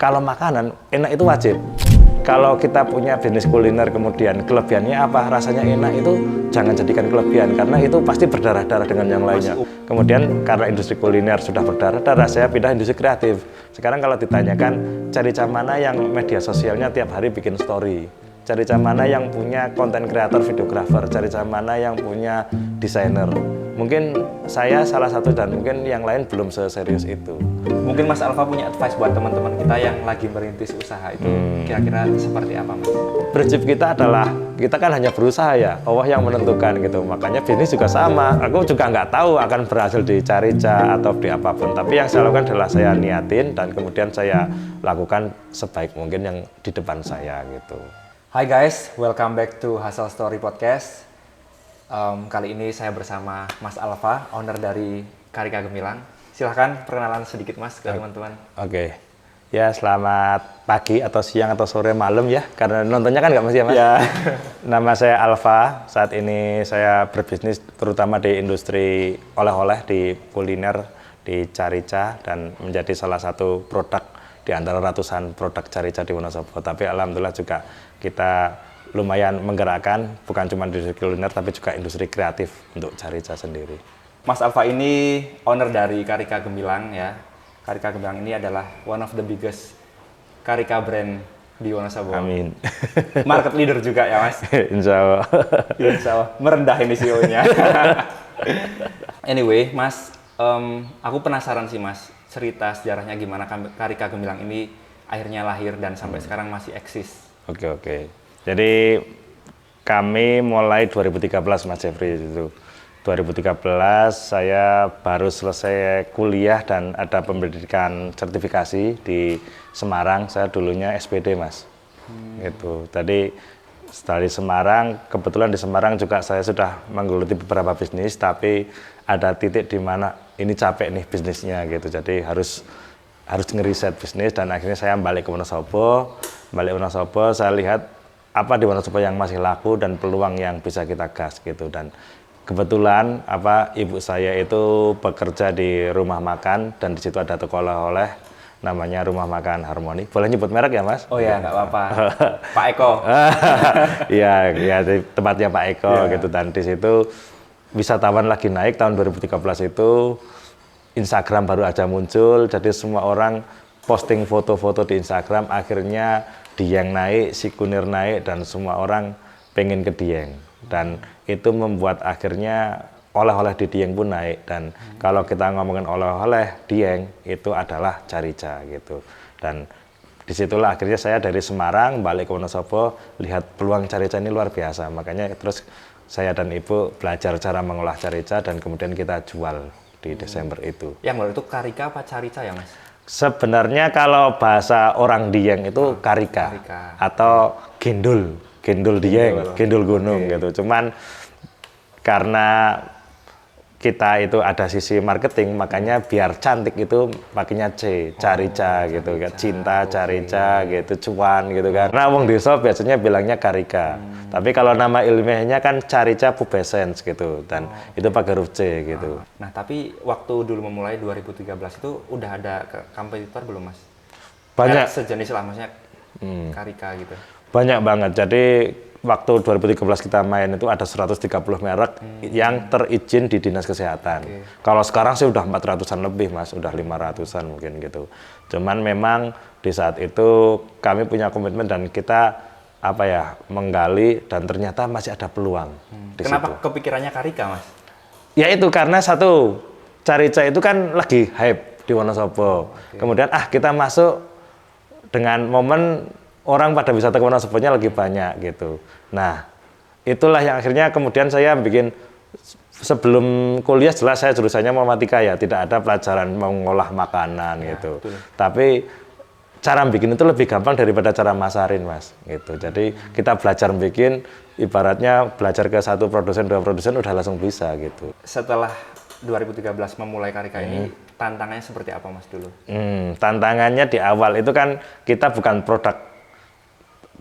kalau makanan enak itu wajib. Kalau kita punya bisnis kuliner kemudian kelebihannya apa, rasanya enak, itu jangan jadikan kelebihan karena itu pasti berdarah-darah dengan yang lainnya. Kemudian karena industri kuliner sudah berdarah-darah, saya pindah industri kreatif. Sekarang kalau ditanyakan cari mana yang media sosialnya tiap hari bikin story, cari mana yang punya konten kreator, videografer, cari mana yang punya desainer. Mungkin saya salah satu dan mungkin yang lain belum seserius itu. Mungkin Mas Alfa punya advice buat teman-teman kita yang lagi merintis usaha itu. Kira-kira seperti apa, Mas? Prinsip kita adalah kita kan hanya berusaha ya, Allah yang menentukan gitu. Makanya bisnis juga sama. Aku juga nggak tahu akan berhasil di Carica atau di apapun. Tapi yang saya lakukan adalah saya niatin dan kemudian saya lakukan sebaik mungkin yang di depan saya gitu. Hai guys, welcome back to Hustle Story Podcast. Kali ini saya bersama Mas Alfa, owner dari Karika Gemilang. Silahkan perkenalan sedikit Mas ke teman-teman. Oke. Ya, selamat pagi atau siang atau sore malam ya, karena nontonnya kan nggak mesti ya Mas. Ya. Nama saya Alfa, saat ini saya berbisnis terutama di industri oleh-oleh di kuliner di Carica dan menjadi salah satu produk di antara ratusan produk Carica di Wonosobo. Tapi alhamdulillah juga kita lumayan menggerakkan bukan cuma industri kuliner tapi juga industri kreatif untuk Carica sendiri. Mas Alfa ini owner dari Karika Gemilang ya. Karika Gemilang ini adalah one of the biggest Karika brand di Wonosobo. Amin. Market leader juga ya Mas. Insya Allah. Insya Allah. Merendah ini CEO-nya. Anyway, Mas, aku penasaran sih Mas, cerita sejarahnya gimana Karika Gemilang ini akhirnya lahir dan sampai sekarang masih eksis. Oke. Jadi kami mulai 2013 Mas Jeffrey itu. 2013 saya baru selesai kuliah dan ada pendidikan sertifikasi di Semarang. Saya dulunya SPD Mas. Gitu. Tadi setelah di Semarang, kebetulan di Semarang juga saya sudah menggeluti beberapa bisnis, tapi ada titik di mana ini capek nih bisnisnya gitu. Jadi harus ngeriset bisnis dan akhirnya saya balik ke Wonosobo. Saya lihat apa di Wonosobo yang masih laku dan peluang yang bisa kita gas gitu. Dan kebetulan ibu saya itu bekerja di rumah makan dan di situ ada toko oleh-oleh namanya Rumah Makan Harmoni. Boleh nyebut merek ya Mas? Oh ya, nggak apa-apa. Pak Eko. Iya, di tempatnya Pak Eko gitu. Dan di situ wisatawan lagi naik tahun 2013 itu, Instagram baru aja muncul, jadi semua orang posting foto-foto di Instagram, akhirnya Dieng naik, si Kunir naik, dan semua orang pengen ke Dieng. Dan itu membuat akhirnya oleh-oleh di Dieng pun naik. Dan kalau kita ngomongin oleh-oleh Dieng, itu adalah Carica gitu. Dan disitulah akhirnya saya dari Semarang balik ke Wonosobo, lihat peluang Carica ini luar biasa. Makanya terus saya dan ibu belajar cara mengolah Carica dan kemudian kita jual di Desember itu. Yang menurut itu Karika apa Carica ya Mas? Sebenarnya kalau bahasa orang Dieng itu Karika atau gendul Dieng, gendul gunung gitu. Cuman karena kita itu ada sisi marketing, makanya biar cantik itu pakainya C, Carica gitu kan, cinta Carica gitu, cuan gitu kan. Nah, wong desa biasanya bilangnya Karika. Tapi kalau nama ilmiahnya kan Carica pubescens gitu, dan itu pakai huruf C gitu. Nah, tapi waktu dulu memulai 2013 itu udah ada kompetitor belum Mas? Banyak. Sejenis lah maksudnya Karika gitu. Banyak banget. Jadi waktu 2013 kita main itu ada 130 merek yang terizin di Dinas Kesehatan. Kalau sekarang sih udah 400-an lebih Mas, udah 500-an mungkin gitu. Cuman memang di saat itu kami punya komitmen dan kita menggali dan ternyata masih ada peluang di Kenapa situ. kepikirannya Karika Mas? Ya itu karena satu, Carica itu kan lagi hype di Wonosobo. Kemudian kita masuk dengan momen orang pada wisata ke Wonosobo-nya lagi banyak gitu. Nah, itulah yang akhirnya kemudian saya bikin, sebelum kuliah jelas saya jurusannya matematika ya, tidak ada pelajaran mengolah makanan gitu. Betul. Tapi cara bikin itu lebih gampang daripada cara masarin Mas gitu. Jadi kita belajar bikin, ibaratnya belajar ke satu produsen, dua produsen udah langsung bisa gitu. Setelah 2013 memulai Karika ini, tantangannya seperti apa Mas dulu? Tantangannya di awal itu kan kita bukan produk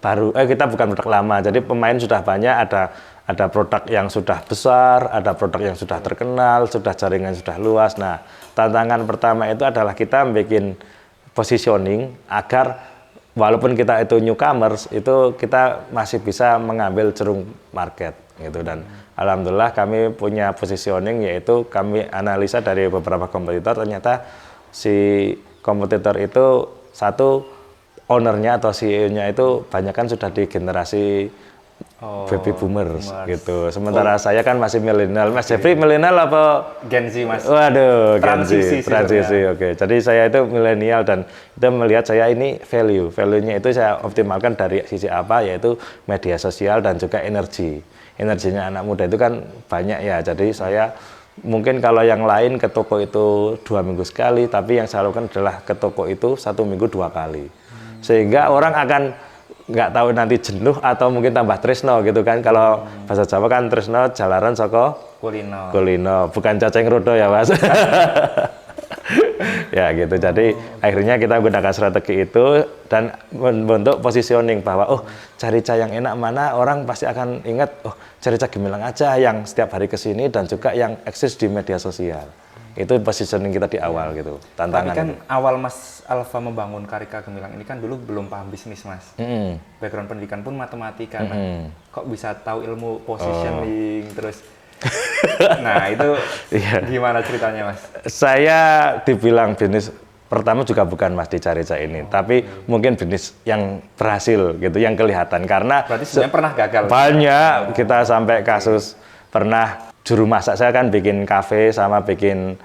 baru, kita bukan produk lama, jadi pemain sudah banyak, ada produk yang sudah besar, ada produk yang sudah terkenal, sudah jaringan sudah luas. Nah, tantangan pertama itu adalah kita bikin positioning agar walaupun kita itu newcomers, itu kita masih bisa mengambil cerung market gitu. Dan alhamdulillah kami punya positioning, yaitu kami analisa dari beberapa kompetitor, ternyata si kompetitor itu satu, ownernya atau CEO-nya itu banyak kan sudah di generasi baby boomers gitu. Sementara saya kan masih milenial. Mas Jeffrey milenial apa Gen Z, Mas? Waduh, Transisi, transisi. Oke. Jadi saya itu milenial dan itu melihat saya ini value-nya itu saya optimalkan dari sisi apa, yaitu media sosial dan juga energi. Energinya anak muda itu kan banyak ya. Jadi saya mungkin kalau yang lain ke toko itu 2 minggu sekali, tapi yang saya lakukan adalah ke toko itu 1 minggu 2 kali. Sehingga orang akan nggak tahu nanti jenuh atau mungkin tambah tresno gitu kan. Kalau bahasa Jawa kan tresno jalaran saka kulino, bukan cacing rodo ya Mas. Ya gitu. Jadi akhirnya kita gunakan strategi itu dan membentuk positioning bahwa Carica yang enak mana, orang pasti akan ingat Carica Gemilang aja yang setiap hari kesini dan juga yang eksis di media sosial. Itu positioning kita di awal gitu, tantangan. Tapi kan awal Mas Alfa membangun Karika Gemilang ini kan dulu belum paham bisnis, Mas. Background pendidikan pun matematika. Nah, kok bisa tahu ilmu positioning terus? Nah, itu gimana ceritanya, Mas? Saya dibilang bisnis pertama juga bukan Mas di Carica ini, tapi mungkin bisnis yang berhasil gitu, yang kelihatan. Karena berarti sebenarnya pernah gagal? Banyak, kita sampai kasus pernah juru masak, saya kan bikin kafe sama bikin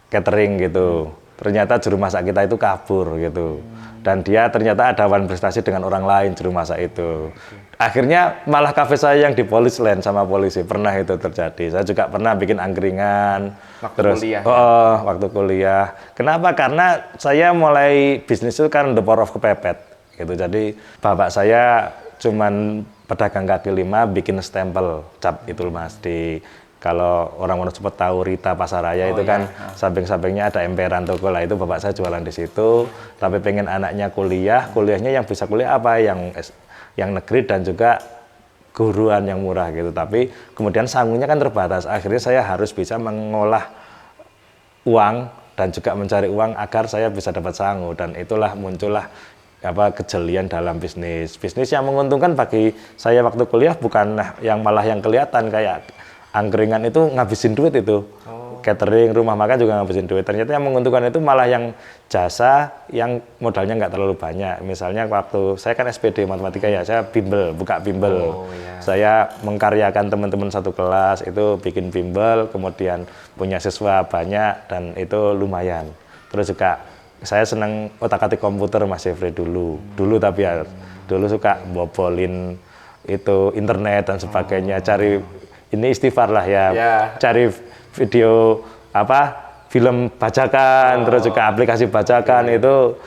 catering gitu. Ternyata juru masak kita itu kabur gitu. Dan dia ternyata ada wan prestasi dengan orang lain juru masak itu. Akhirnya malah kafe saya yang di police land sama polisi, pernah itu terjadi. Saya juga pernah bikin angkringan. Waktu kuliah. Kenapa? Karena saya mulai bisnis itu kan the power of kepepet gitu. Jadi bapak saya cuman pedagang kaki lima bikin stempel cap itu Mas, di kalau orang Wonosobo tahu Rita Pasaraya itu kan samping-sampingnya ada emperan toko lah, itu bapak saya jualan di situ. Tapi pengen anaknya kuliahnya yang bisa kuliah apa, yang negeri dan juga guruan yang murah gitu. Tapi kemudian sangunya kan terbatas, akhirnya saya harus bisa mengolah uang dan juga mencari uang agar saya bisa dapat sangu, dan itulah muncullah kejelian dalam bisnis yang menguntungkan bagi saya waktu kuliah, bukan malah yang kelihatan kayak angkringan itu ngabisin duit itu, catering, rumah makan juga ngabisin duit. Ternyata yang menguntungkan itu malah yang jasa yang modalnya nggak terlalu banyak. Misalnya waktu saya kan SPD matematika ya, saya buka bimbel. Saya mengkaryakan teman-teman satu kelas itu bikin bimbel, kemudian punya siswa banyak dan itu lumayan. Terus juga saya senang otak-atik komputer Mas Jeffrey dulu tapi ya dulu suka bobolin itu internet dan sebagainya, cari ini istighfar lah ya, cari video film bajakan, terus juga aplikasi bajakan itu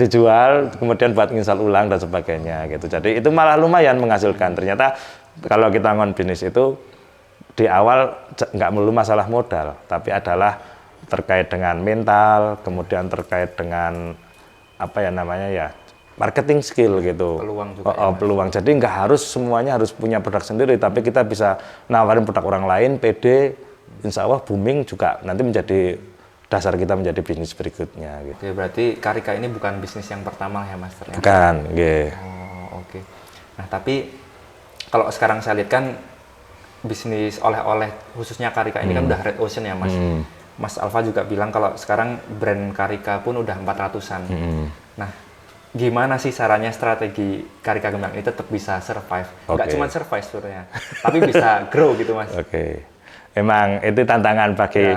dijual kemudian buat nginstal ulang dan sebagainya gitu. Jadi itu malah lumayan menghasilkan. Ternyata kalau kita ngon bisnis itu di awal nggak melulu masalah modal, tapi adalah terkait dengan mental, kemudian terkait dengan marketing skill gitu. Peluang juga. Peluang. Jadi nggak harus semuanya harus punya produk sendiri, tapi kita bisa nawarin produk orang lain, PD, insya Allah booming juga nanti menjadi dasar kita menjadi bisnis berikutnya. Gitu. Oke, berarti Karika ini bukan bisnis yang pertama ya Mas? Ternyata. Bukan, Oke. Nah tapi kalau sekarang saya lihat kan bisnis oleh-oleh khususnya Karika ini kan udah red ocean ya Mas. Mas Alfa juga bilang kalau sekarang brand Karika pun udah 400-an. Nah, gimana sih caranya strategi Karika Gemilang ini tetap bisa survive? Nggak cuma survive sebenarnya, tapi bisa grow gitu Mas. Emang itu tantangan bagi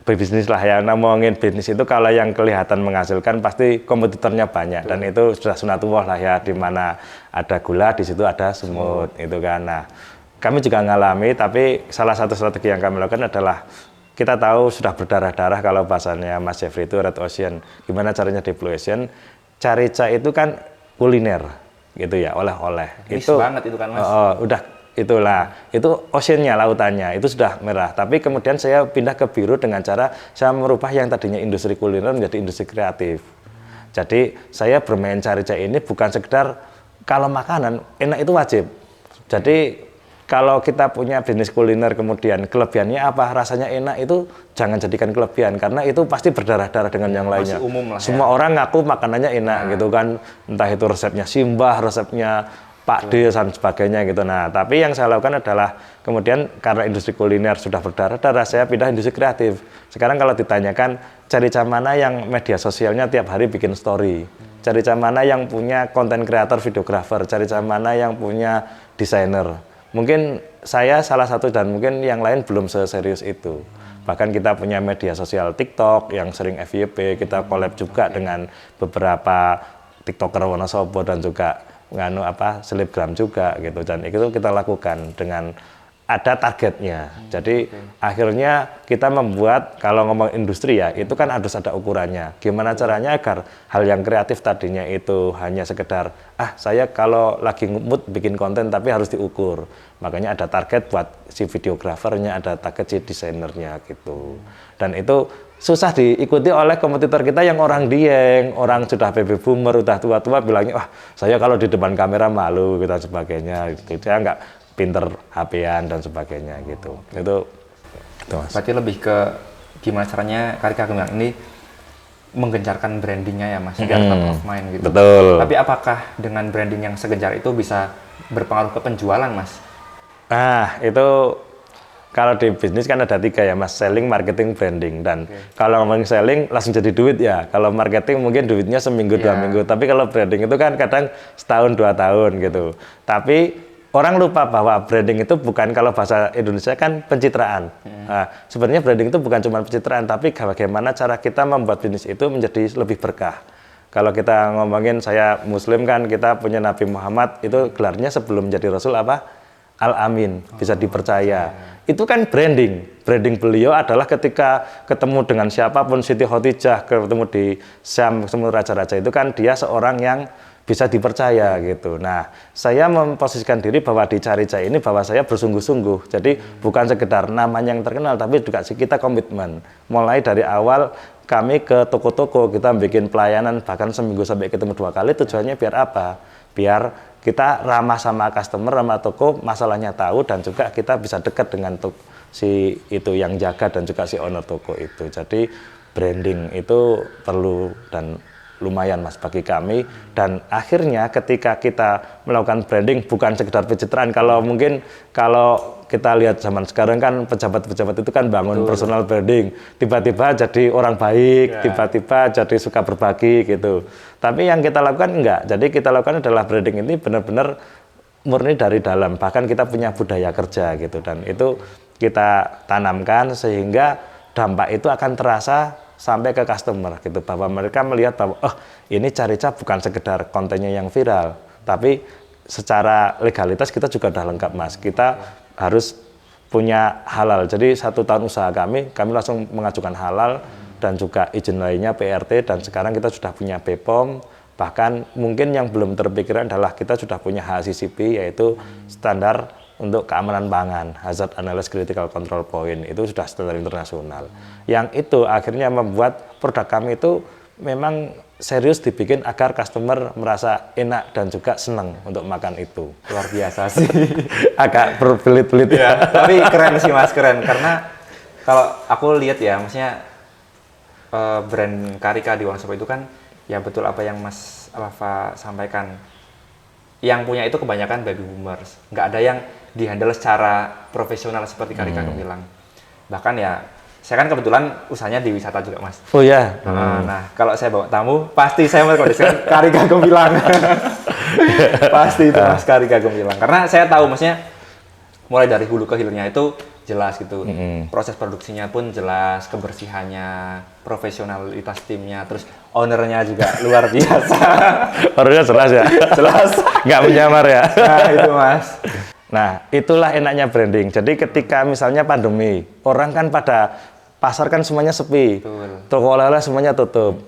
bisnis lah ya. Ngomongin bisnis itu kalau yang kelihatan menghasilkan pasti kompetitornya banyak. Dan itu sudah sunatullah lah ya, di mana ada gula di situ ada semut itu kan. Nah, kami juga ngalami, tapi salah satu strategi yang kami lakukan adalah kita tahu sudah berdarah-darah kalau bahasanya Mas Jeffrey itu red ocean. Gimana caranya deployation? Carica itu kan kuliner gitu ya, oleh-oleh. Itu banget itu kan Mas. Itu oceannya, lautannya itu sudah merah. Tapi kemudian saya pindah ke biru dengan cara saya merubah yang tadinya industri kuliner menjadi industri kreatif. Jadi saya bermain Carica ini bukan sekedar kalau makanan enak itu wajib. Jadi kalau kita punya bisnis kuliner kemudian kelebihannya apa, rasanya enak, itu jangan jadikan kelebihan karena itu pasti berdarah-darah dengan yang lainnya. Masih umum lah Semua ya. orang ngaku makanannya enak gitu kan, entah itu resepnya Simbah, resepnya Pak D dan sebagainya gitu. Nah, tapi yang saya lakukan adalah kemudian karena industri kuliner sudah berdarah-darah, saya pindah industri kreatif. Sekarang kalau ditanyakan cari mana yang media sosialnya tiap hari bikin story, cari mana yang punya konten kreator, videografer, cari mana yang punya desainer. Mungkin saya salah satu dan mungkin yang lain belum seserius itu. Bahkan kita punya media sosial TikTok yang sering FYP, kita collab juga dengan beberapa TikToker Wonosobo dan juga selebgram juga gitu, dan itu kita lakukan dengan ada targetnya. Jadi akhirnya kita membuat, kalau ngomong industri ya, itu kan harus ada ukurannya. Gimana caranya agar hal yang kreatif tadinya itu hanya sekedar saya kalau lagi mood bikin konten, tapi harus diukur. Makanya ada target buat si videografernya, ada target si desainernya gitu. Dan itu susah diikuti oleh kompetitor kita yang orang Dieng, orang sudah baby boomer, udah tua-tua bilangnya, saya kalau di depan kamera malu gitu dan sebagainya gitu. Saya nggak pinter HP-an dan sebagainya gitu. Itu Mas. Berarti lebih ke gimana caranya Karika Gemilang ini menggencarkan brandingnya ya Mas, biar top of mind gitu. Betul. Tapi apakah dengan branding yang segencar itu bisa berpengaruh ke penjualan Mas? Itu kalau di bisnis kan ada 3 ya Mas, selling, marketing, branding. Dan kalau ngomong selling langsung jadi duit ya. Kalau marketing mungkin duitnya seminggu 2 minggu. Tapi kalau branding itu kan kadang setahun 2 tahun gitu. Tapi orang lupa bahwa branding itu bukan, kalau bahasa Indonesia kan pencitraan. Nah, sebenarnya branding itu bukan cuma pencitraan, tapi bagaimana cara kita membuat bisnis itu menjadi lebih berkah. Kalau kita ngomongin, saya Muslim kan, kita punya Nabi Muhammad, itu gelarnya sebelum menjadi Rasul apa? Al-Amin, bisa dipercaya. Itu kan branding. Branding beliau adalah ketika ketemu dengan siapapun, Siti Khadijah, ketemu di Syam, ketemu raja-raja, itu kan dia seorang yang bisa dipercaya gitu. Nah, saya memposisikan diri bahwa di Carica ini bahwa saya bersungguh-sungguh. Jadi bukan sekedar namanya yang terkenal, tapi juga kita komitmen. Mulai dari awal kami ke toko-toko, kita bikin pelayanan bahkan seminggu sampai ketemu 2 kali. Tujuannya biar apa? Biar kita ramah sama customer, ramah toko, masalahnya tahu, dan juga kita bisa dekat dengan si itu yang jaga dan juga si owner toko itu. Jadi branding itu perlu dan lumayan Mas bagi kami. Dan akhirnya ketika kita melakukan branding bukan sekedar pencitraan. Kalau mungkin kalau kita lihat zaman sekarang kan pejabat-pejabat itu kan bangun personal branding, tiba-tiba jadi orang baik, tiba-tiba jadi suka berbagi gitu. Tapi yang kita lakukan enggak. Jadi kita lakukan adalah branding ini benar-benar murni dari dalam. Bahkan kita punya budaya kerja gitu, dan itu kita tanamkan sehingga dampak itu akan terasa sampai ke customer gitu, bahwa mereka melihat bahwa ini Carica bukan sekedar kontennya yang viral, tapi secara legalitas kita juga udah lengkap Mas. Kita harus punya halal. Jadi 1 tahun usaha kami langsung mengajukan halal dan juga izin lainnya PRT, dan sekarang kita sudah punya BPOM. Bahkan mungkin yang belum terpikirkan adalah kita sudah punya HACCP, yaitu standar untuk keamanan pangan, Hazard Analysis Critical Control Point, itu sudah standar internasional. Yang itu akhirnya membuat produk kami itu memang serius dibikin agar customer merasa enak dan juga senang untuk makan itu. Luar biasa sih. Agak berbelit-belit ya. Tapi keren sih Mas, keren. Karena kalau aku lihat ya, maksudnya brand Karika di Wonosobo itu kan ya betul apa yang Mas Alfa sampaikan. Yang punya itu kebanyakan baby boomers. Nggak ada yang dihandle secara profesional seperti Karika Gemilang. Bahkan ya, saya kan kebetulan usahanya di wisata juga Mas. Oh ya. Nah, kalau saya bawa tamu, pasti saya merekomendasikan Karika Gemilang. Pasti itu Mas, Karika Gemilang. Karena saya tahu maksudnya mulai dari hulu ke hilirnya itu jelas gitu. Proses produksinya pun jelas, kebersihannya, profesionalitas timnya, terus ownernya juga luar biasa. Ownernya jelas ya? Jelas. Nggak menyamar ya? Nah, itu Mas. Nah, itulah enaknya branding. Jadi ketika misalnya pandemi, orang kan pada pasar kan semuanya sepi. Betul. Toko oleh-oleh semuanya tutup.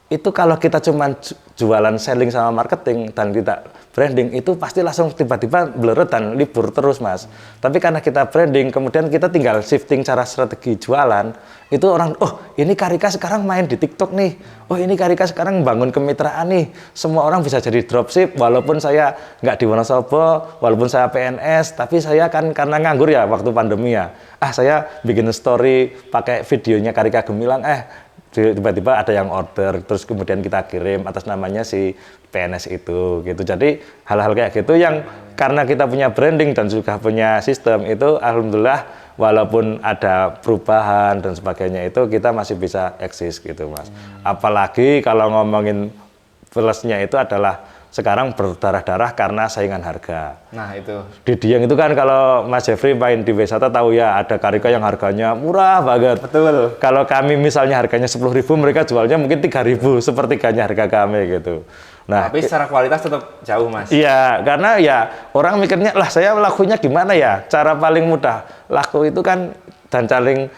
itu kalau kita cuma jualan selling sama marketing dan tidak branding itu pasti langsung tiba-tiba blurut dan libur terus Mas. Tapi karena kita branding kemudian kita tinggal shifting cara strategi jualan itu orang ini Karika sekarang main di TikTok nih. Oh ini Karika sekarang bangun kemitraan nih. Semua orang bisa jadi dropship walaupun saya nggak di Wonosobo, walaupun saya PNS, tapi saya kan karena nganggur ya waktu pandemi ya. Saya bikin story pakai videonya Karika Gemilang tiba-tiba ada yang order terus kemudian kita kirim atas namanya si PNS itu gitu. Jadi hal-hal kayak gitu yang karena kita punya branding dan juga punya sistem itu alhamdulillah walaupun ada perubahan dan sebagainya itu kita masih bisa eksis gitu Mas. Apalagi kalau ngomongin plusnya itu adalah sekarang berdarah-darah karena saingan harga. Nah itu. Di Dieng itu kan kalau Mas Jeffrey main di wisata tahu ya ada Karika yang harganya murah banget. Betul. Kalau kami misalnya harganya 10.000 mereka jualnya mungkin 3.000 sepertiganya harga kami gitu. Nah, tapi secara kualitas tetap jauh Mas. Iya, karena ya orang mikirnya lah saya lakunya gimana ya? Cara paling mudah laku itu kan dan paling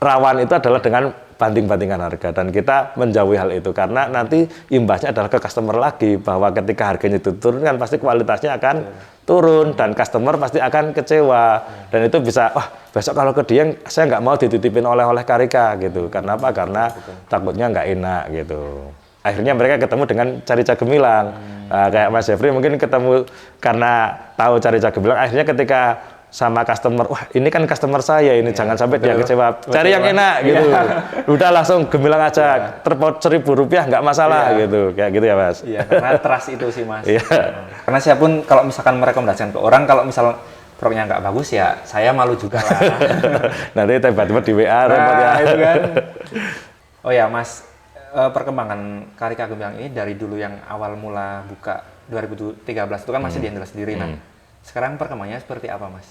rawan itu adalah dengan banding-bandingan harga dan kita menjauhi hal itu karena nanti imbasnya adalah ke customer lagi bahwa ketika harganya itu turun kan pasti kualitasnya akan turun dan customer pasti akan kecewa dan itu bisa besok kalau ke Dieng saya nggak mau dititipin oleh-oleh Karika gitu karena apa? Karena takutnya nggak enak gitu. Akhirnya mereka ketemu dengan Carita Gemilang kayak Mas Jeffrey mungkin ketemu karena tahu Carita Gemilang akhirnya ketika sama customer, wah ini kan customer saya ini jangan sampai dia kecewa, cari yang enak gitu, udah langsung Gemilang aja, terpaut Rp1.000 nggak masalah gitu, kayak gitu ya Mas. Iya, karena trust itu sih Mas. Karena siapapun kalau misalkan merekomendasikan ke orang, kalau misal produknya nggak bagus ya saya malu juga lah. Nanti tiba-tiba di WA repot ya. Itu kan. Oh ya Mas, perkembangan Karika Gemilang ini dari dulu yang awal mula buka 2013 itu kan masih di handle sendiri. Nah, sekarang perkembangannya seperti apa Mas?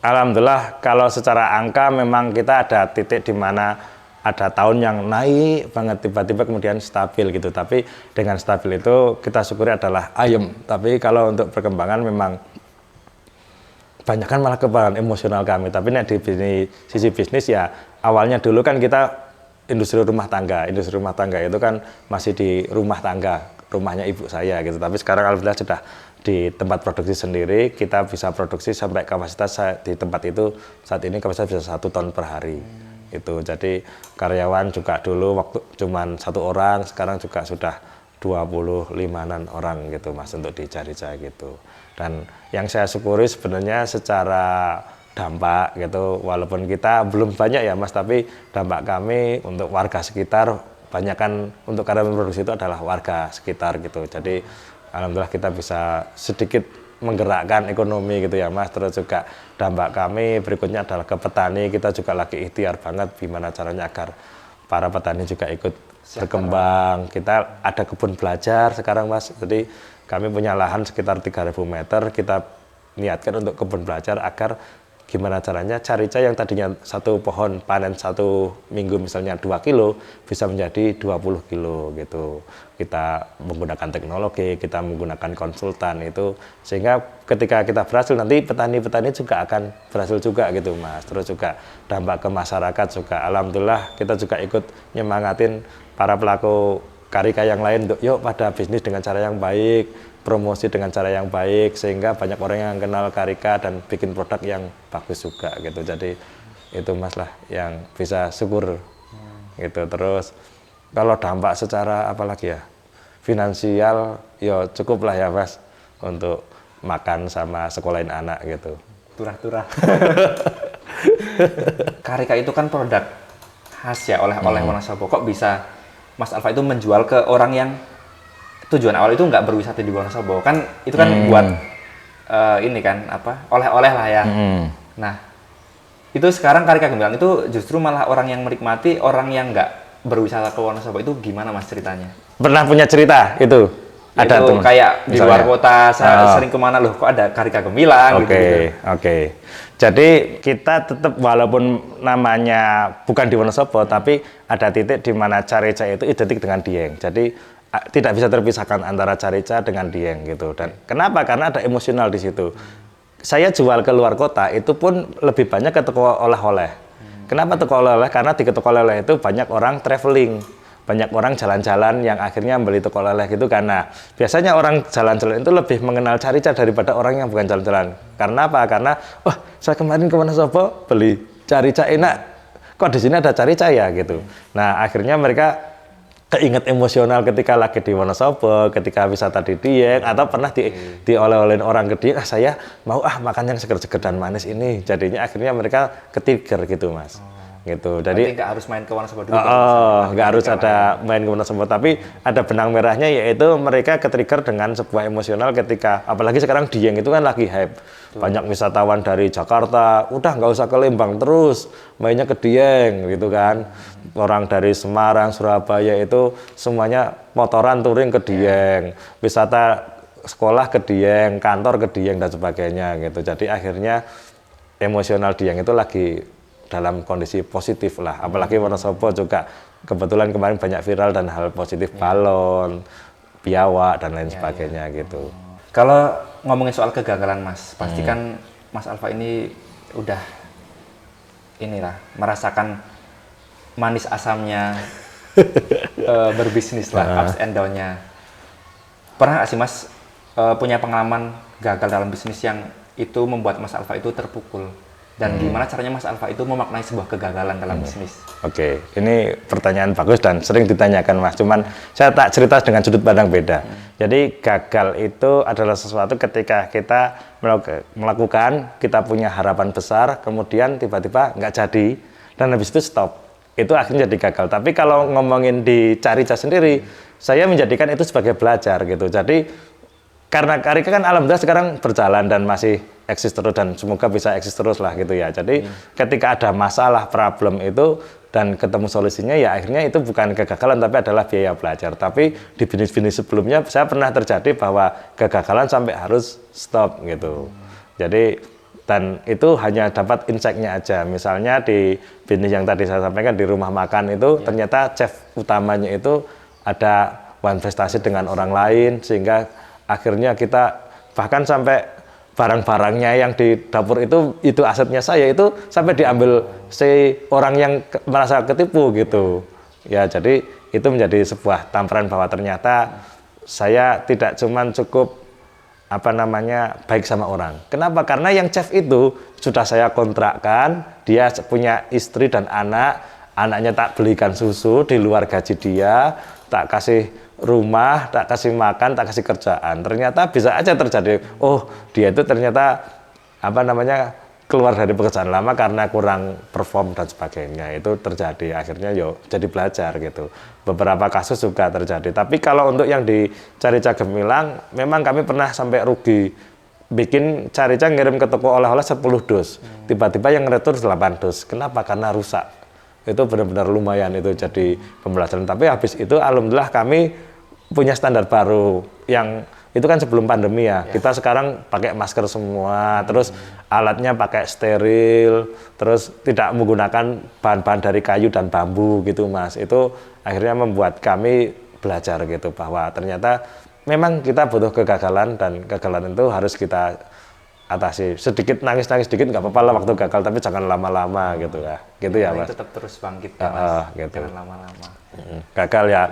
Alhamdulillah kalau secara angka memang kita ada titik di mana ada tahun yang naik banget tiba-tiba kemudian stabil gitu. Tapi dengan stabil itu kita syukuri adalah ayem. Tapi kalau untuk perkembangan memang banyak kan malah kebanyakan emosional kami. Tapi di sisi bisnis ya awalnya dulu kan kita industri rumah tangga. Industri rumah tangga itu kan masih di rumah tangga, rumahnya ibu saya gitu. Tapi sekarang alhamdulillah sudah di tempat produksi sendiri, kita bisa produksi sampai kapasitas di tempat itu saat ini kapasitas bisa 1 ton per hari. Itu jadi karyawan juga dulu waktu cuman 1 orang, sekarang juga sudah 25-an orang gitu Mas untuk di Carita gitu. Dan yang saya syukuri sebenarnya secara dampak gitu, walaupun kita belum banyak ya Mas, tapi dampak kami untuk warga sekitar banyak kan untuk karyawan produksi itu adalah warga sekitar gitu. Jadi alhamdulillah kita bisa sedikit menggerakkan ekonomi gitu ya Mas. Terus juga dampak kami berikutnya adalah ke petani, kita juga lagi ikhtiar banget gimana caranya agar para petani juga ikut berkembang. Kita ada kebun belajar sekarang Mas, jadi kami punya lahan sekitar 3.000 meter, kita niatkan untuk kebun belajar agar gimana caranya Carita yang tadinya 1 pohon panen 1 minggu misalnya 2 kilo bisa menjadi 20 kilo gitu. Kita menggunakan teknologi, kita menggunakan konsultan itu sehingga ketika kita berhasil nanti petani-petani juga akan berhasil juga gitu Mas. Terus juga dampak ke masyarakat juga alhamdulillah kita juga ikut nyemangatin para pelaku Karika yang lain untuk yuk pada bisnis dengan cara yang baik, promosi dengan cara yang baik sehingga banyak orang yang kenal Karika dan bikin produk yang bagus juga gitu. Jadi itu Mas lah yang bisa syukur gitu. Terus kalau dampak secara apalagi ya finansial ya cukup lah ya Mas untuk makan sama sekolahin anak gitu. Turah-turah. Karika itu kan produk khas ya oleh Wonosobo. Kok bisa Mas Alfa itu menjual ke orang yang tujuan awal itu nggak berwisata di Wonosobo, kan itu kan buat ini kan apa oleh-oleh lah ya. Nah itu sekarang Karika Gemilang itu justru malah orang yang menikmati, orang yang nggak berwisata ke Wonosobo itu gimana Mas ceritanya? Pernah punya cerita itu? Ada itu kayak di luar kota sering kemana loh kok ada Karika Gemilang gitu. Oke. Jadi kita tetap walaupun namanya bukan di Wonosobo tapi ada titik di mana Carita itu identik dengan Dieng. Jadi tidak bisa terpisahkan antara Carita dengan Dieng gitu. Dan kenapa? Karena ada emosional di situ. Saya jual ke luar kota itu pun lebih banyak ke toko oleh-oleh. Kenapa toko oleh-oleh? Karena di toko oleh-oleh itu banyak orang traveling. banyak orang jalan-jalan yang akhirnya beli toko oleh-oleh gitu, karena biasanya orang jalan-jalan itu lebih mengenal Carica daripada orang yang bukan jalan-jalan. Karena apa? Karena wah, saya kemarin ke Wonosobo beli Carica enak, kok di sini ada Carica ya gitu. Nah, akhirnya mereka keinget emosional ketika lagi di Wonosobo, ketika wisata di Dieng, atau pernah dioleh-olehin orang ke Dieng, saya mau makan yang seger-seger dan manis ini. Jadinya akhirnya mereka ketrigger gitu, Mas. Gitu. Jadi nggak harus main ke Wonosobo dulu. nggak harus ada main ke Wonosobo, tapi ada benang merahnya, yaitu mereka ketrigger dengan sebuah emosional ketika, apalagi sekarang Dieng itu kan lagi hype. Banyak wisatawan dari Jakarta, udah nggak usah ke Lembang terus, mainnya ke Dieng gitu kan. Orang dari Semarang, Surabaya itu semuanya motoran touring ke Dieng, wisata sekolah ke Dieng, kantor ke Dieng dan sebagainya gitu. Jadi akhirnya emosional Dieng itu lagi dalam kondisi positif lah. Apalagi Wonosobo juga kebetulan kemarin banyak viral dan hal positif, balon, biawak dan lain sebagainya gitu. Kalau ngomongin soal kegagalan, Mas, pasti kan Mas Alfa ini udah merasakan manis asamnya berbisnis lah, ups and down-nya. Pernah nggak sih, Mas, punya pengalaman gagal dalam bisnis yang itu membuat Mas Alfa itu terpukul? Dan gimana caranya Mas Alfa itu memaknai sebuah kegagalan dalam bisnis? Oke, ini pertanyaan bagus dan sering ditanyakan, Mas. Cuman saya tak cerita dengan sudut pandang beda. Jadi gagal itu adalah sesuatu ketika kita melakukan, kita punya harapan besar, kemudian tiba-tiba nggak jadi, dan habis itu stop. Itu akhirnya jadi gagal. Tapi kalau ngomongin di Carica sendiri, saya menjadikan itu sebagai belajar gitu. Jadi karena Carica kan alhamdulillah sekarang berjalan dan masih eksis terus, dan semoga bisa eksis terus lah gitu ya. Jadi ketika ada masalah, problem itu dan ketemu solusinya, ya akhirnya itu bukan kegagalan tapi adalah biaya belajar. Tapi di bisnis-bisnis sebelumnya saya pernah terjadi bahwa kegagalan sampai harus stop gitu. Jadi dan itu hanya dapat insight-nya aja. Misalnya di bisnis yang tadi saya sampaikan di rumah makan itu, ternyata chef utamanya itu ada investasi dengan orang lain, sehingga akhirnya kita bahkan sampai barang-barangnya yang di dapur itu asetnya saya, itu sampai diambil si orang yang merasa ketipu gitu. Ya, jadi itu menjadi sebuah tamparan bahwa ternyata saya tidak cuman cukup baik sama orang. Kenapa? Karena yang chef itu sudah saya kontrakkan, dia punya istri dan anak, anaknya tak belikan susu di luar gaji dia, tak kasih rumah, tak kasih makan, tak kasih kerjaan. Ternyata bisa aja terjadi, oh dia itu ternyata keluar dari pekerjaan lama karena kurang perform dan sebagainya. Itu terjadi, akhirnya jadi belajar gitu. Beberapa kasus juga terjadi. Tapi kalau untuk yang di Carica Gemilang, memang kami pernah sampai rugi. Bikin Carica ngirim ke toko oleh-oleh 10 dus. Tiba-tiba yang retur 8 dus. Kenapa? Karena rusak. Itu benar-benar lumayan itu jadi pembelajaran. Tapi habis itu alhamdulillah kami punya standar baru yang itu kan sebelum pandemi ya. Kita sekarang pakai masker semua, terus alatnya pakai steril, terus tidak menggunakan bahan-bahan dari kayu dan bambu gitu, Mas. Itu akhirnya membuat kami belajar gitu bahwa ternyata memang kita butuh kegagalan, dan kegagalan itu harus kita atasi. Sedikit nangis-nangis sedikit nggak apa-apa lah waktu gagal, tapi jangan lama-lama gitu ya. Gitu ya, Mas. Tetap terus bangkit ya, Mas. Gitu. Jangan lama-lama. Gagal ya.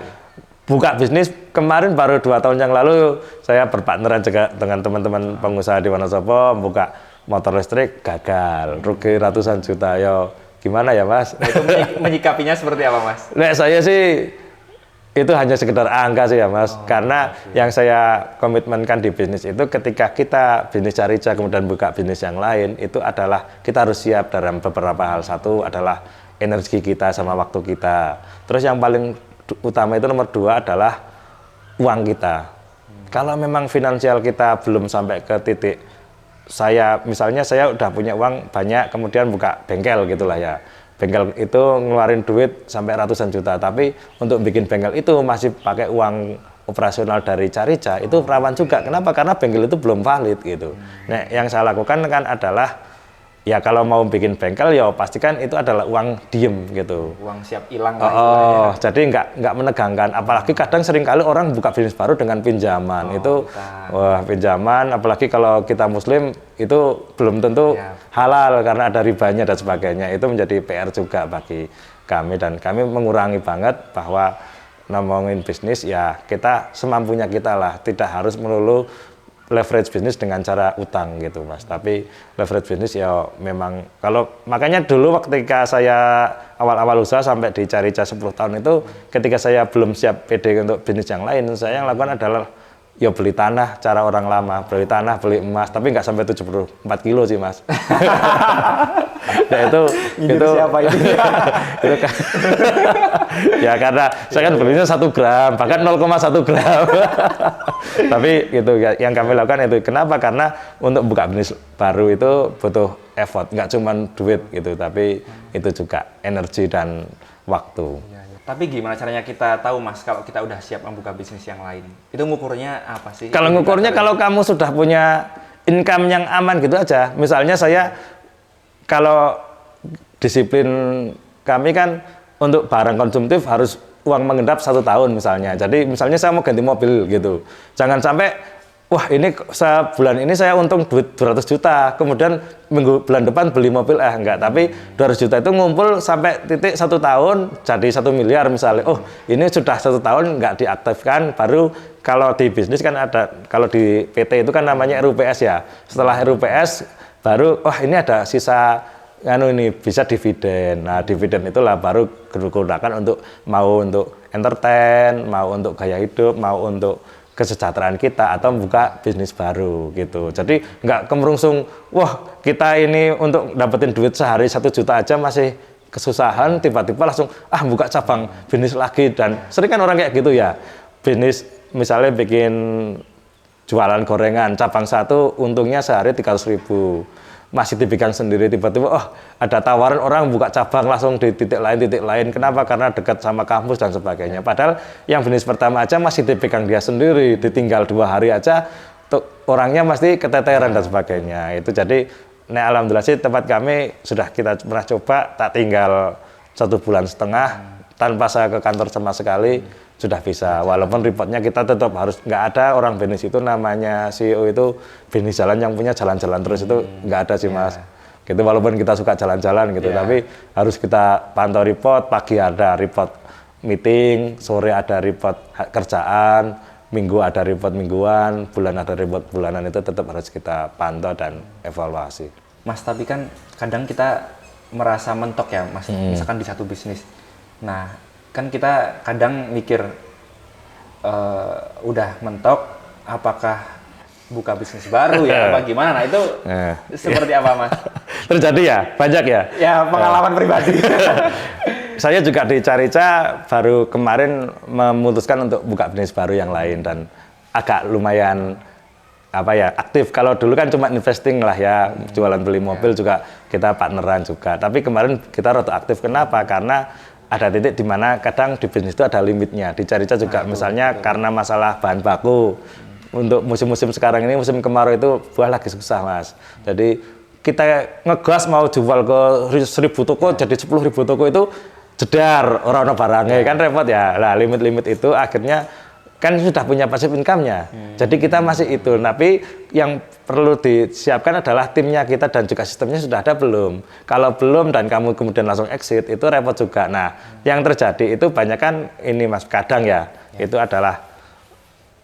Buka bisnis kemarin baru 2 tahun yang lalu saya berpartneran juga dengan teman-teman pengusaha di Wonosobo, buka motor listrik, gagal, rugi ratusan juta. Yo, gimana ya, Mas? Nah, itu menyikapinya seperti apa, Mas? Nah, saya sih itu hanya sekedar angka sih ya, Mas. Karena yang saya komitmenkan di bisnis itu ketika kita bisnis Carica kemudian buka bisnis yang lain, itu adalah kita harus siap dalam beberapa hal. Satu adalah energi kita sama waktu kita. Terus yang paling utama itu nomor 2 adalah uang kita. Kalau memang finansial kita belum sampai ke titik, misalnya saya udah punya uang banyak, kemudian buka bengkel gitulah ya. Bengkel itu ngeluarin duit sampai ratusan juta, tapi untuk bikin bengkel itu masih pakai uang operasional dari Carica, itu rawan juga. Kenapa? Karena bengkel itu belum valid gitu. Nah, yang saya lakukan kan adalah ya kalau mau bikin bengkel ya pastikan itu adalah uang diem gitu. Uang siap hilang. Jadi nggak menegangkan. Apalagi kadang seringkali orang buka bisnis baru dengan pinjaman. Pinjaman. Apalagi kalau kita Muslim itu belum tentu halal karena ada ribanya dan sebagainya. Itu menjadi PR juga bagi kami, dan kami mengurangi banget bahwa ngomongin bisnis ya kita semampunya kita lah, tidak harus melulu leverage bisnis dengan cara utang gitu Mas. Tapi leverage bisnis ya memang kalau makanya dulu ketika saya awal-awal usaha sampai di Carica 10 tahun itu ketika saya belum siap PD untuk bisnis yang lain, saya yang lakukan adalah ya beli tanah cara orang lama, beli tanah, beli emas, tapi nggak sampai 74 kilo sih Mas. Nah itu siapa ini? itu kan ya karena saya kan belinya 1 gram, bahkan 0,1 gram. Tapi gitu ya, yang kami lakukan itu kenapa? Karena untuk buka bisnis baru itu butuh effort, nggak cuma duit gitu, tapi itu juga energi dan waktu. Tapi gimana caranya kita tahu Mas kalau kita udah siap membuka bisnis yang lain? Itu ngukurnya apa sih? Kalau ngukurnya kalau kamu sudah punya income yang aman gitu aja. Misalnya saya kalau disiplin kami kan untuk barang konsumtif harus uang mengendap 1 tahun misalnya. Jadi misalnya saya mau ganti mobil gitu. Jangan sampai wah ini sebulan ini saya untung duit 200 juta, kemudian bulan depan beli mobil enggak, tapi 200 juta itu ngumpul sampai titik 1 tahun jadi 1 miliar misalnya. Oh ini sudah 1 tahun nggak diaktifkan, baru kalau di bisnis kan ada, kalau di PT itu kan namanya RUPS ya. Setelah RUPS baru wah ini ada sisa ini bisa dividen. Nah dividen itulah baru digunakan untuk untuk entertain, mau untuk gaya hidup, mau untuk kesejahteraan kita atau buka bisnis baru gitu. Jadi nggak kemerungsung, wah kita ini untuk dapetin duit sehari 1 juta aja masih kesusahan, tiba-tiba langsung buka cabang bisnis lagi. Dan sering kan orang kayak gitu ya, bisnis misalnya bikin jualan gorengan, cabang 1 untungnya sehari 300.000. Masih dipegang sendiri, tiba-tiba ada tawaran orang buka cabang langsung di titik lain. Kenapa? Karena dekat sama kampus dan sebagainya. Padahal yang bisnis pertama aja masih dipegang dia sendiri, ditinggal 2 hari aja orangnya pasti keteteran dan sebagainya. Itu jadi alhamdulillah sih tempat kami sudah kita pernah coba, tak tinggal 1,5 bulan tanpa saya ke kantor sama sekali sudah bisa. Walaupun reportnya kita tetap harus, nggak ada orang bisnis itu namanya CEO itu bisnis jalan yang punya jalan-jalan terus, itu nggak ada sih Mas. Gitu, walaupun kita suka jalan-jalan gitu, tapi harus kita pantau report, pagi ada report meeting, sore ada report kerjaan, minggu ada report mingguan, bulan ada report bulanan, itu tetap harus kita pantau dan evaluasi. Mas, tapi kan kadang kita merasa mentok ya Mas, misalkan di satu bisnis. Nah, kan kita kadang mikir udah mentok, apakah buka bisnis baru ya, apa gimana? Nah itu seperti apa Mas? Terjadi ya, banyak ya? Ya pengalaman pribadi. Saya juga di Carica baru kemarin memutuskan untuk buka bisnis baru yang lain dan agak lumayan aktif. Kalau dulu kan cuma investing lah ya, jualan beli mobil juga kita partneran juga. Tapi kemarin kita rada aktif. Kenapa? Karena ada titik di mana kadang di bisnis itu ada limitnya. Di Carica juga misalnya karena masalah bahan baku. Untuk musim-musim sekarang ini, musim kemarau itu buah lagi susah Mas. Jadi kita ngegas mau jual ke 1.000 toko jadi 10.000 toko itu jedar orang-orang barangnya kan repot ya. Nah limit-limit itu akhirnya kan sudah punya passive income-nya. Jadi kita masih itu. Tapi yang perlu disiapkan adalah timnya kita dan juga sistemnya sudah ada belum. Kalau belum dan kamu kemudian langsung exit itu repot juga. Nah, yang terjadi itu banyak kan ini Mas, kadang ya. Itu adalah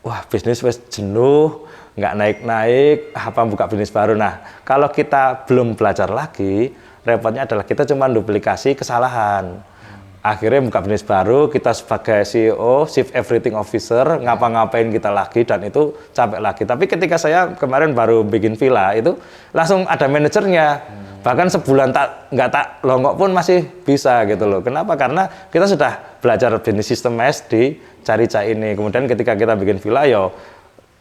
wah bisnis wes jenuh, nggak naik-naik, apa buka bisnis baru. Nah, kalau kita belum belajar lagi, repotnya adalah kita cuma duplikasi kesalahan. Akhirnya buka bisnis baru, kita sebagai CEO, Chief Everything Officer, ngapa-ngapain kita lagi dan itu capek lagi. Tapi ketika saya kemarin baru bikin villa itu langsung ada manajernya. Bahkan sebulan nggak tak longok pun masih bisa gitu loh. Kenapa? Karena kita sudah belajar bisnis systemized di Carica ini. Kemudian ketika kita bikin villa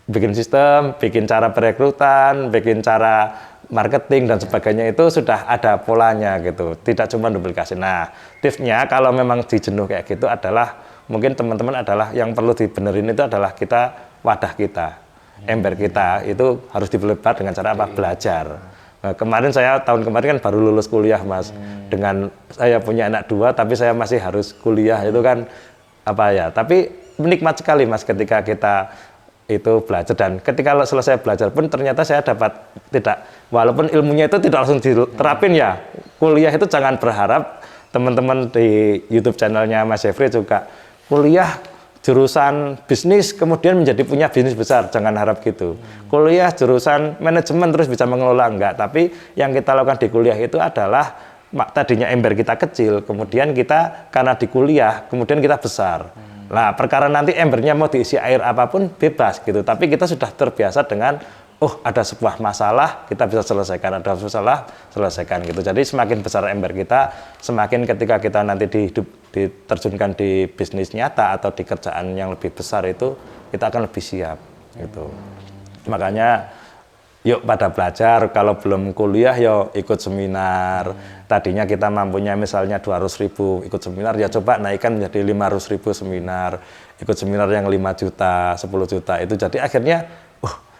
bikin sistem, bikin cara perekrutan, bikin cara marketing dan sebagainya itu sudah ada polanya gitu, tidak cuma duplikasi. Nah, tipsnya kalau memang dijenuh kayak gitu adalah mungkin teman-teman adalah yang perlu dibenerin itu adalah wadah kita, ember kita itu harus diperlebar dengan cara apa? Belajar. Nah, tahun kemarin kan baru lulus kuliah Mas, dengan saya punya anak 2 tapi saya masih harus kuliah itu kan tapi nikmat sekali Mas ketika kita itu belajar dan ketika selesai belajar pun ternyata saya dapat walaupun ilmunya itu tidak langsung diterapin ya. Kuliah itu jangan berharap teman-teman di YouTube channelnya Mas Jeffrey juga kuliah jurusan bisnis kemudian menjadi punya bisnis besar, jangan harap gitu. Kuliah jurusan manajemen terus bisa mengelola, enggak. Tapi yang kita lakukan di kuliah itu adalah tadinya ember kita kecil, kemudian kita karena di kuliah, kemudian kita besar. Nah, perkara nanti embernya mau diisi air apapun bebas gitu, tapi kita sudah terbiasa dengan ada sebuah masalah, kita bisa selesaikan, ada masalah, selesaikan gitu. Jadi semakin besar ember kita, semakin ketika kita nanti diterjunkan di bisnis nyata atau di kerjaan yang lebih besar itu, kita akan lebih siap gitu. Makanya yuk pada belajar, kalau belum kuliah yuk ikut seminar. Tadinya kita mampunya misalnya 200.000 ikut seminar, ya coba naikkan menjadi 500.000 seminar. Ikut seminar yang 5 juta, 10 juta itu. Jadi akhirnya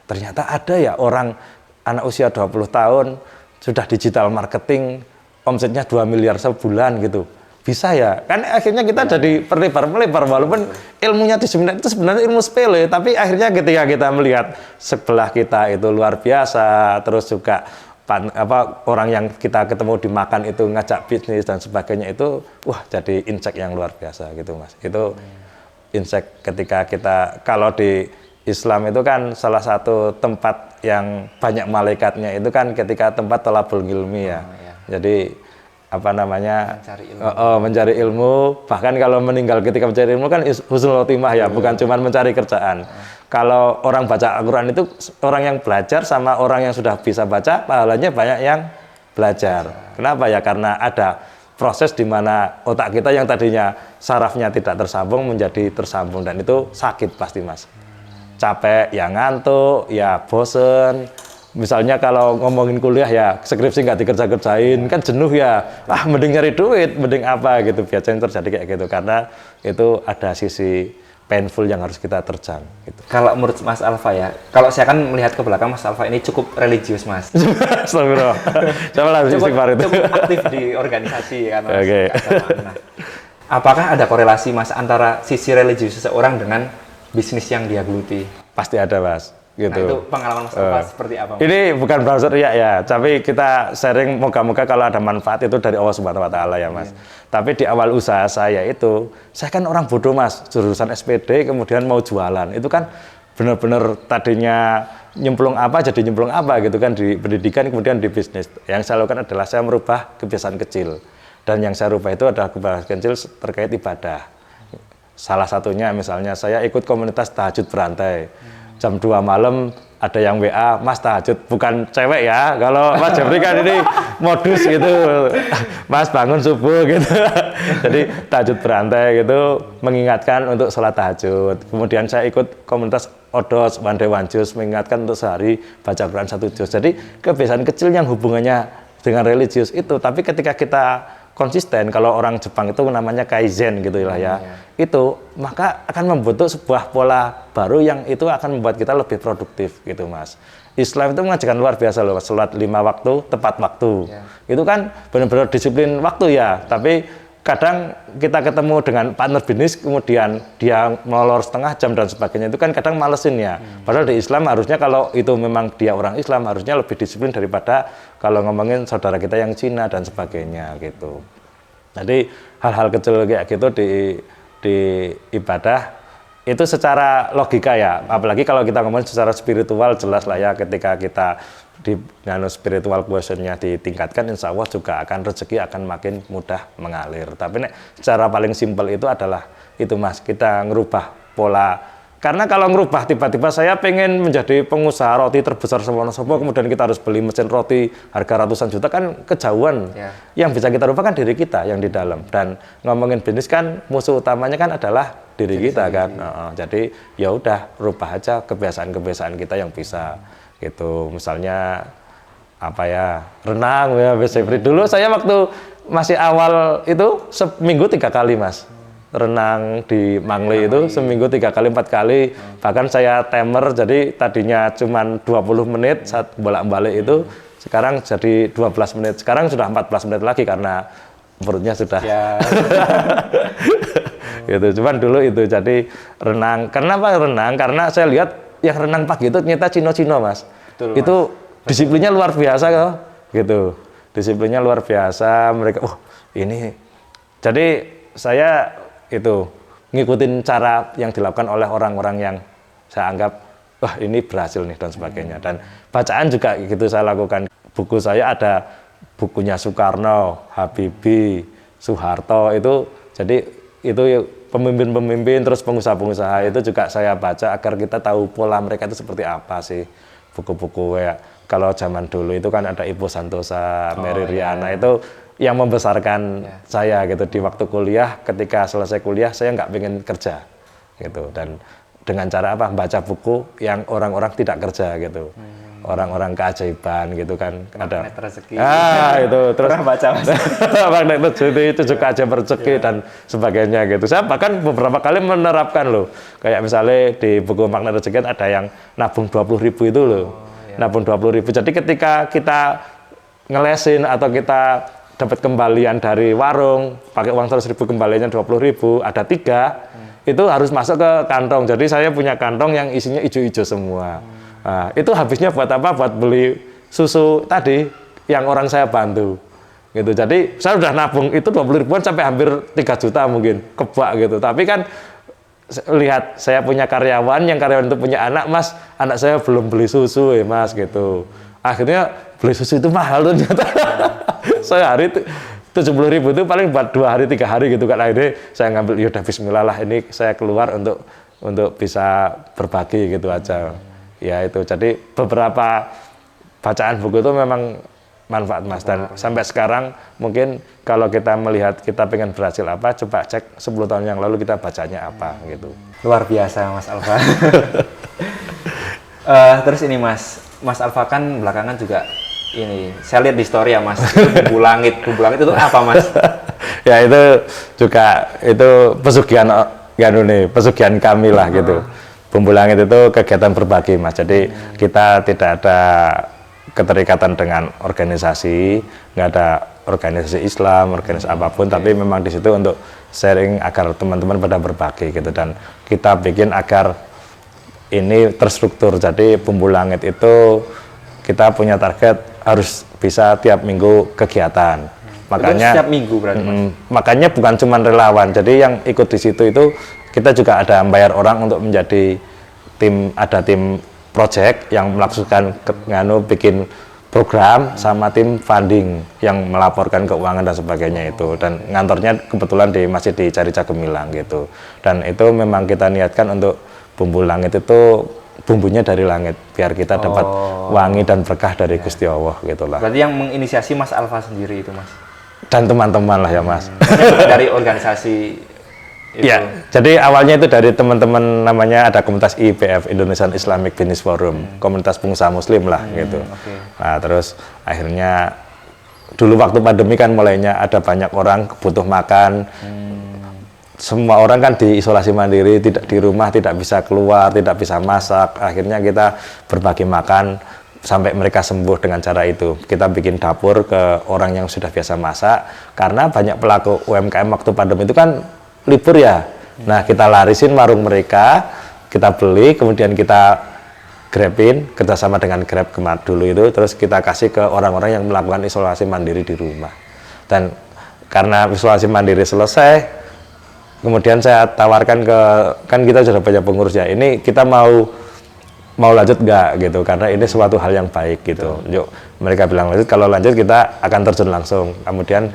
ternyata ada ya orang anak usia 20 tahun sudah digital marketing, omsetnya 2 miliar sebulan gitu. Bisa ya? Kan akhirnya kita jadi melebar walaupun ilmunya di seminar itu sebenarnya ilmu sepele, tapi akhirnya ketika kita melihat sebelah kita itu luar biasa, terus juga orang yang kita ketemu di makan itu ngajak bisnis dan sebagainya itu, jadi insight yang luar biasa gitu Mas. Itu insight ketika kita, kalau di Islam itu kan salah satu tempat yang banyak malaikatnya itu kan ketika tempat thalabul ilmi ya. Jadi mencari ilmu, bahkan kalau meninggal ketika mencari ilmu kan husnul khotimah ya, bukan cuma mencari kerjaan. Kalau orang baca Al-Qur'an itu orang yang belajar sama orang yang sudah bisa baca pahalanya banyak yang belajar. Kenapa ya? Karena ada proses di mana otak kita yang tadinya sarafnya tidak tersambung menjadi tersambung, dan itu sakit pasti Mas. Capek, ya ngantuk, ya bosen. Misalnya kalau ngomongin kuliah ya skripsi nggak dikerja-kerjain, kan jenuh ya. Mending nyari duit, mending apa gitu. Biasanya terjadi kayak gitu karena itu ada sisi painful yang harus kita terjang. Gitu. Kalau menurut Mas Alfa ya, kalau saya kan melihat ke belakang Mas Alfa ini cukup religius Mas. Astagfirullah. Cukup aktif di organisasi kan Mas. Okay. Nah, apakah ada korelasi Mas antara sisi religius seseorang dengan bisnis yang dia geluti? Pasti ada Mas. Gitu. Nah, itu pengalaman Mas Alfa seperti apa Mas? Ini bukan browser ya, tapi kita sharing moga-moga kalau ada manfaat itu dari Allah Subhanahu wa taala ya Mas. Tapi di awal usaha saya kan orang bodoh Mas, jurusan SPD kemudian mau jualan. Itu kan benar-benar tadinya nyemplung apa jadi nyemplung apa gitu kan, di pendidikan kemudian di bisnis. Yang saya lakukan adalah saya merubah kebiasaan kecil. Dan yang saya rubah itu adalah kebiasaan kecil terkait ibadah. Salah satunya misalnya saya ikut komunitas tahajud berantai. Jam 2 malam ada yang WA, Mas tahajud, bukan cewek ya. Kalau Mas Jeffrey kan ini modus gitu, Mas bangun subuh gitu. Jadi tahajud berantai gitu, mengingatkan untuk sholat tahajud. Kemudian saya ikut komunitas Odos, One Day One Juz, mengingatkan untuk sehari baca Quran 1 juz. Jadi kebiasaan kecil yang hubungannya dengan religius itu, tapi ketika kita konsisten, kalau orang Jepang itu namanya kaizen gitu lah ya, itu maka akan membentuk sebuah pola baru yang itu akan membuat kita lebih produktif gitu Mas. Islam itu mengajarkan luar biasa loh, sholat 5 waktu tepat waktu. Itu kan benar-benar disiplin waktu ya, tapi kadang kita ketemu dengan partner bisnis kemudian dia molor setengah jam dan sebagainya, itu kan kadang malesin ya. Padahal di Islam harusnya kalau itu memang dia orang Islam harusnya lebih disiplin daripada kalau ngomongin saudara kita yang Cina dan sebagainya gitu. Jadi hal-hal kecil kayak gitu di ibadah itu secara logika ya, apalagi kalau kita ngomongin secara spiritual jelas lah ya, ketika kita di spiritual quotient-nya ditingkatkan, insya Allah juga akan rezeki akan makin mudah mengalir. Tapi secara paling simpel itu adalah itu Mas, kita ngerubah pola. Karena kalau ngerubah tiba-tiba saya pengen menjadi pengusaha roti terbesar sewono-sopo, kemudian kita harus beli mesin roti harga ratusan juta, kan kejauhan. Yang bisa kita rubah kan diri kita yang di dalam. Dan ngomongin bisnis kan musuh utamanya kan adalah diri kita kan. Jadi ya udah rubah aja kebiasaan-kebiasaan kita yang bisa. Gitu, misalnya renang ya, dulu saya waktu masih awal itu seminggu 3 kali Mas, renang di Mangli itu seminggu 3 kali 4 kali, bahkan saya timer, jadi tadinya cuma 20 menit saat bolak-balik itu, sekarang jadi 12 menit, sekarang sudah 14 menit lagi karena perutnya sudah gitu. Cuman dulu itu jadi renang, kenapa renang? Karena saya lihat yang renang pagi itu ternyata Cino-Cino Mas. Betul, itu Mas. Disiplinnya luar biasa kok, gitu. Disiplinnya luar biasa, mereka ini. Jadi saya itu ngikutin cara yang dilakukan oleh orang-orang yang saya anggap wah ini berhasil nih dan sebagainya. Dan bacaan juga gitu saya lakukan. Buku saya ada bukunya Soekarno, Habibie, Soeharto itu, jadi itu pemimpin-pemimpin terus pengusaha-pengusaha itu juga saya baca agar kita tahu pola mereka itu seperti apa sih. Buku-buku ya kalau zaman dulu itu kan ada Ibu Santosa, Mary Riana itu yang membesarkan saya gitu di waktu kuliah. Ketika selesai kuliah saya nggak pengen kerja gitu, dan dengan cara apa, baca buku yang orang-orang tidak kerja gitu, orang-orang keajaiban gitu kan. Magnet rezeki. Itu terus baca Mas. magnet rezeki itu juga aja rezeki dan sebagainya gitu. Saya bahkan beberapa kali menerapkan loh, kayak misalnya di buku magnet rezeki ada yang nabung 20.000 itu loh, nabung 20.000. Jadi ketika kita ngelesin atau kita dapat kembalian dari warung, pakai uang 100.000 kembaliannya 20.000, ada 3, itu harus masuk ke kantong. Jadi saya punya kantong yang isinya hijau-hijau semua. Nah, itu habisnya buat apa? Buat beli susu tadi yang orang saya bantu. Gitu. Jadi saya udah nabung itu 20.000-an sampai hampir 3 juta mungkin, kebak gitu. Tapi kan lihat saya punya karyawan, yang karyawan itu punya anak, Mas, anak saya belum beli susu ya Mas gitu. Akhirnya beli susu itu mahal ternyata. Saya hari 70.000 itu paling buat 2 hari 3 hari gitu kan. Akhirnya saya ngambil, yaudah bismillah lah, ini saya keluar untuk bisa berbagi gitu aja. Ya itu, jadi beberapa bacaan buku itu memang manfaat Mas. Dan sampai sekarang mungkin kalau kita melihat kita pengen berhasil apa, coba cek 10 tahun yang lalu kita bacanya apa gitu. Luar biasa Mas Alfa. Terus ini Mas Alfa kan belakangan juga ini, saya lihat di story ya Mas, itu Bumbu Langit itu apa Mas? Ya itu juga itu pesugihan kami lah gitu. Bumbu Langit itu kegiatan berbagi Mas, jadi kita tidak ada keterikatan dengan organisasi, nggak ada organisasi Islam, organisasi apapun, tapi memang di situ untuk sharing agar teman-teman pada berbagi gitu. Dan kita bikin agar ini terstruktur, jadi Bumbu Langit itu kita punya target harus bisa tiap minggu kegiatan. Makanya setiap minggu berarti Mas? Makanya bukan cuma relawan, jadi yang ikut di situ itu kita juga ada bayar orang untuk menjadi ada tim project yang melakukan bikin program, sama tim funding yang melaporkan keuangan dan sebagainya itu. Dan ngantornya kebetulan masih di Carica Gemilang gitu. Dan itu memang kita niatkan untuk Bumbu Langit itu bumbunya dari langit, biar kita dapat wangi dan berkah dari Gusti Allah gitulah. Berarti yang menginisiasi Mas Alfa sendiri itu Mas? Dan teman-teman lah ya Mas. Dari organisasi itu? Ya, jadi awalnya itu dari teman-teman, namanya ada komunitas IPF, Indonesian Islamic Business Forum, komunitas pengusaha muslim lah gitu. Nah terus akhirnya dulu waktu pandemi kan mulainya ada banyak orang butuh makan. Semua orang kan diisolasi mandiri, tidak di rumah, tidak bisa keluar, tidak bisa masak. Akhirnya kita berbagi makan sampai mereka sembuh dengan cara itu. Kita bikin dapur ke orang yang sudah biasa masak, karena banyak pelaku UMKM waktu pandemi itu kan libur ya. Nah kita larisin warung mereka, kita beli, kemudian kita grabin, kerjasama dengan Grab dulu itu, terus kita kasih ke orang-orang yang melakukan isolasi mandiri di rumah. Dan karena isolasi mandiri selesai, kemudian saya tawarkan kan kita sudah banyak pengurus ya, ini kita mau lanjut nggak gitu, karena ini suatu hal yang baik gitu. Yuk, mereka bilang lanjut, kalau lanjut kita akan terjun langsung. Kemudian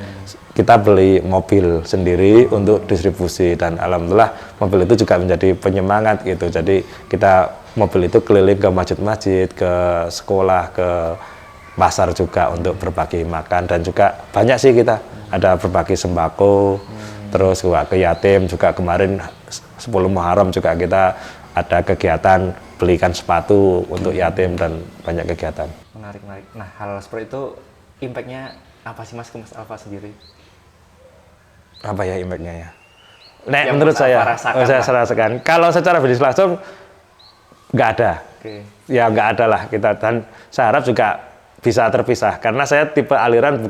kita beli mobil sendiri untuk distribusi, dan alhamdulillah mobil itu juga menjadi penyemangat gitu. Jadi mobil itu keliling ke masjid-masjid, ke sekolah, ke pasar juga untuk berbagi makan. Dan juga banyak sih kita ada berbagi sembako, terus ke yatim juga. Kemarin 10 Muharram juga kita ada kegiatan belikan sepatu untuk yatim dan banyak kegiatan. Menarik. Nah hal seperti itu impact-nya apa sih Mas ke Mas Alfa sendiri? Apa ya impact-nya ya? Nah, menurut saya rasakan. Kalau secara bisnis langsung nggak ada. Ya nggak ada lah kita, dan saya harap juga bisa terpisah, karena saya tipe aliran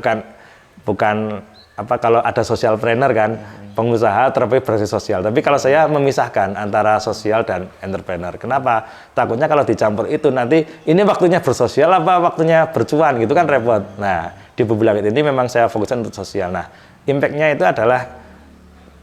bukan apa, kalau ada social planner kan, pengusaha tapi berbasis sosial. Tapi kalau saya memisahkan antara sosial dan entrepreneur. Kenapa? Takutnya kalau dicampur itu nanti ini waktunya bersosial apa waktunya bercuan gitu kan repot. Nah di Bumbu Langit ini memang saya fokuskan untuk sosial. Nah impact-nya itu adalah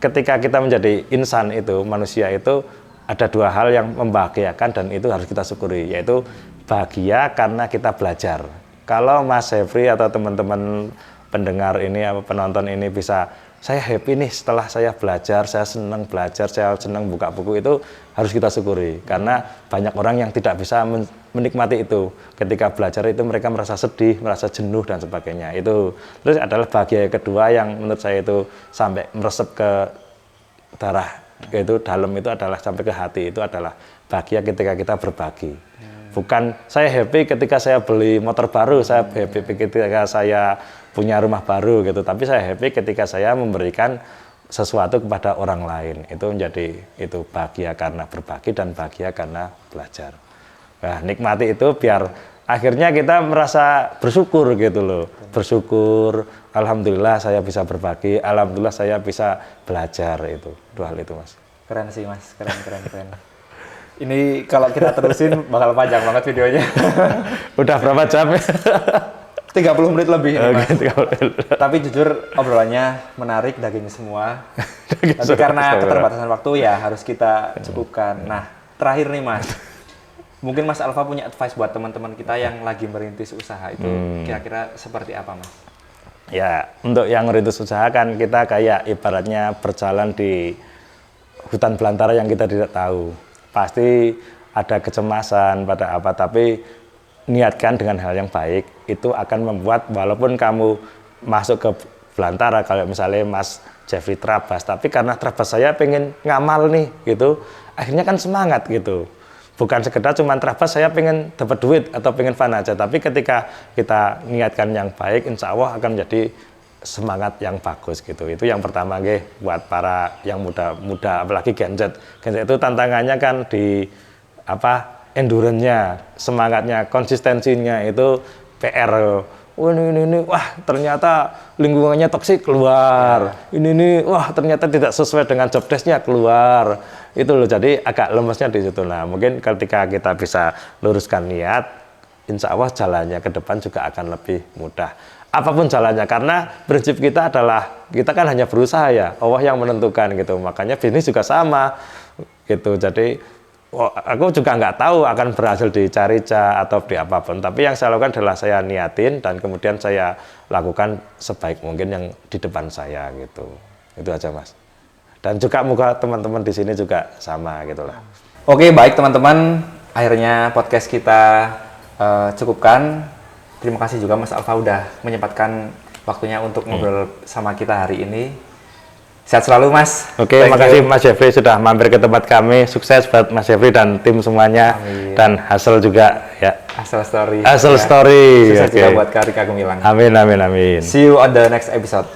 ketika kita menjadi insan itu, manusia itu ada dua hal yang membahagiakan dan itu harus kita syukuri, yaitu bahagia karena kita belajar. Kalau Mas Jeffrey atau teman-teman pendengar ini, penonton ini bisa, saya happy nih setelah saya belajar, saya senang belajar, saya senang buka buku, itu harus kita syukuri. Karena banyak orang yang tidak bisa menikmati itu. Ketika belajar itu mereka merasa sedih, merasa jenuh dan sebagainya. Itu terus adalah bahagia kedua yang menurut saya itu sampai meresep ke darah, yaitu dalam itu adalah sampai ke hati, itu adalah bahagia ketika kita berbagi. Bukan saya happy ketika saya beli motor baru, saya happy ketika saya punya rumah baru gitu, tapi saya happy ketika saya memberikan sesuatu kepada orang lain. Itu menjadi itu bahagia karena berbagi dan bahagia karena belajar. Nah, nikmati itu biar akhirnya kita merasa bersyukur gitu loh. Bersyukur, alhamdulillah saya bisa berbagi, alhamdulillah saya bisa belajar, itu. Dua hal itu, Mas. Keren sih, Mas. Keren. Ini kalau kita terusin bakal panjang banget videonya. Udah berapa jam? 30 menit lebih ini, Mas. 30. Tapi jujur obrolannya menarik, daging semua. Tapi karena keterbatasan waktu ya harus kita cukupkan. Nah, terakhir nih, Mas. Mungkin Mas Alfa punya advice buat teman-teman kita yang lagi merintis usaha itu kira-kira seperti apa, Mas? Ya, untuk yang merintis usaha kan kita kayak ibaratnya berjalan di hutan belantara yang kita tidak tahu. Pasti ada kecemasan pada apa, tapi niatkan dengan hal yang baik, itu akan membuat walaupun kamu masuk ke belantara, kalau misalnya Mas Jeffrey Trabas, tapi karena Trabas saya pengen ngamal nih gitu, akhirnya kan semangat gitu. Bukan sekedar cuma Trabas saya pengen dapat duit atau pengen fun aja, tapi ketika kita niatkan yang baik, insya Allah akan menjadi semangat yang bagus gitu. Itu yang pertama buat para yang muda-muda, apalagi Gen Z. Gen Z itu tantangannya kan di endurance-nya, semangatnya, konsistensinya itu PR. Wah ternyata lingkungannya toksik, keluar. Ini wah ternyata tidak sesuai dengan job desk-nya, keluar. Itu loh, jadi agak lemesnya di situ. Nah, mungkin ketika kita bisa luruskan niat, insya Allah jalannya ke depan juga akan lebih mudah. Apapun jalannya, karena prinsip kita adalah kita kan hanya berusaha ya, Allah yang menentukan gitu. Makanya bisnis juga sama gitu. Jadi aku juga nggak tahu akan berhasil di Carica atau di apapun, tapi yang saya lakukan adalah saya niatin dan kemudian saya lakukan sebaik mungkin yang di depan saya gitu. Itu aja, Mas. Dan juga moga teman-teman di sini juga sama gitulah. Oke, baik teman-teman, akhirnya podcast kita cukupkan. Terima kasih juga Mas Alfa udah menyempatkan waktunya untuk ngobrol sama kita hari ini. Sehat selalu, Mas. Oke, makasih Mas Jeffrey sudah mampir ke tempat kami. Sukses buat Mas Jeffrey dan tim semuanya. Amin. Dan hasil juga ya. Hasil story. Hasil story. Sukses juga buat Karika Gemilang. Amin. See you on the next episode.